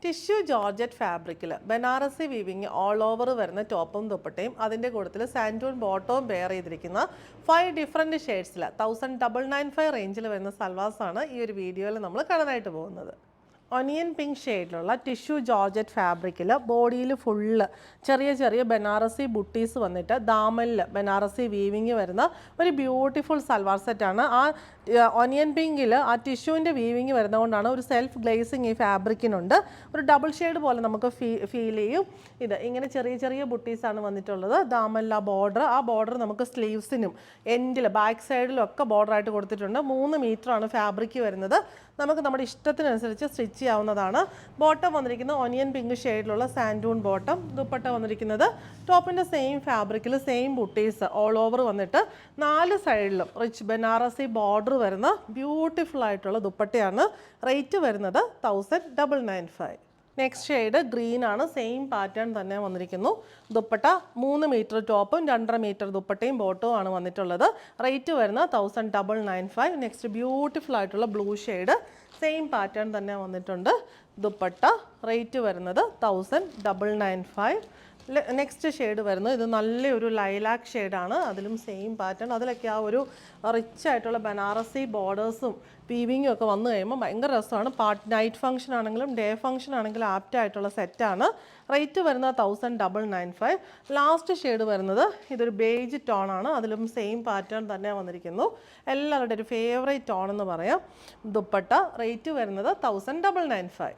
Tissue georgette ഫാബ്രിക്കിൽ Banarasi weaving all over വരുന്ന ടോപ്പും ദുപ്പട്ടയും അതിൻ്റെ കൂട്ടത്തിൽ സാൻഡൂൺ ബോട്ടവും വെയർ ചെയ്തിരിക്കുന്ന 5 ഡിഫറെൻറ്റ് ഷെയ്ഡ്സിൽ 1995 റേഞ്ചിൽ വരുന്ന സൽവാസാണ് ഈ ഒരു വീഡിയോയിൽ നമ്മൾ കാണാനായിട്ട് പോകുന്നത്. ഒനിയൻ പിങ്ക് ഷെയ്ഡിലുള്ള ടിഷ്യൂ ജോർജറ്റ് ഫാബ്രിക്കിൽ ബോഡിയിൽ ഫുള്ള് ചെറിയ ചെറിയ ബനാറസി ബുട്ടീസ് വന്നിട്ട് ദാമനിൽ ബനാറസി വീവിങ് വരുന്ന ഒരു ബ്യൂട്ടിഫുൾ സൽവാർ സെറ്റാണ്. ആ ഒനിയൻ പിങ്കിൽ ആ ടിഷ്യൂവിൻ്റെ വീവിങ് വരുന്നതുകൊണ്ടാണ് ഒരു സെൽഫ് ഗ്ലേസിങ് ഈ ഫാബ്രിക്കിനുണ്ട്. ഒരു ഡബിൾ ഷെയ്ഡ് പോലെ നമുക്ക് ഫീൽ ചെയ്യും. ഇത് ഇങ്ങനെ ചെറിയ ചെറിയ ബുട്ടീസാണ് വന്നിട്ടുള്ളത്. ദാമനിൽ ആ ബോർഡർ നമുക്ക് സ്ലീവ്സിനും എൻഡിൽ ബാക്ക് സൈഡിലും ഒക്കെ ബോർഡറായിട്ട് കൊടുത്തിട്ടുണ്ട്. 3 മീറ്ററാണ് ഫാബ്രിക് വരുന്നത്. നമുക്ക് നമ്മുടെ ഇഷ്ടത്തിനനുസരിച്ച് സ്റ്റിച്ച് ചെയ്യാവുന്നതാണ്. ബോട്ടം വന്നിരിക്കുന്നത് ഒനിയൻ പിങ്ക് ഷെയ്ഡിലുള്ള സാൻഡൂൺ ബോട്ടം. ദുപ്പട്ട വന്നിരിക്കുന്നത് ടോപ്പിൻ്റെ സെയിം ഫാബ്രിക്കിൽ സെയിം ബുട്ടീസ് ഓൾ ഓവർ വന്നിട്ട് 4 സൈഡിലും റിച്ച് ബനാറസി ബോർഡർ വരുന്ന ബ്യൂട്ടിഫുൾ ആയിട്ടുള്ള ദുപ്പട്ടയാണ്. റേറ്റ് വരുന്നത് 1995. നെക്സ്റ്റ് ഷെയ്ഡ് ഗ്രീൻ ആണ്. സെയിം പാറ്റേൺ തന്നെ വന്നിരിക്കുന്നു. ദുപ്പട്ട 3 മീറ്റർ ടോപ്പും 2.5 മീറ്റർ ദുപ്പട്ടയും ബോട്ടവും ആണ് വന്നിട്ടുള്ളത്. റേറ്റ് വരുന്നത് 1995. നെക്സ്റ്റ് ബ്യൂട്ടിഫുൾ ആയിട്ടുള്ള ബ്ലൂ ഷെയ്ഡ് സെയിം പാറ്റേൺ തന്നെ വന്നിട്ടുണ്ട്. ദുപ്പട്ട റേറ്റ് വരുന്നത് 1995. നെക്സ്റ്റ് ഷെയ്ഡ് വരുന്നത് ഇത് നല്ലൊരു ലൈലാക്ക് ഷെയ്ഡാണ്. അതിലും സെയിം പാറ്റേൺ. അതിലൊക്കെ ആ ഒരു റിച്ച് ആയിട്ടുള്ള ബനാറസി ബോർഡേഴ്സും വീവിങ്ങും ഒക്കെ വന്നു കഴിയുമ്പോൾ ഭയങ്കര രസമാണ്. നൈറ്റ് ഫംഗ്ഷൻ ആണെങ്കിലും ഡേ ഫംഗ്ഷൻ ആണെങ്കിലും ആപ്റ്റ് ആയിട്ടുള്ള സെറ്റാണ്. റേറ്റ് വരുന്നത് 1995. ലാസ്റ്റ് ഷെയ്ഡ് വരുന്നത് ഇതൊരു ബേജ് ടോണാണ്. അതിലും സെയിം പാറ്റേൺ തന്നെ വന്നിരിക്കുന്നു. എല്ലാവരുടെ ഒരു ഫേവറേറ്റ് ടോൺ എന്ന് പറയാം. ദുപ്പട്ട റേറ്റ് വരുന്നത് 1995.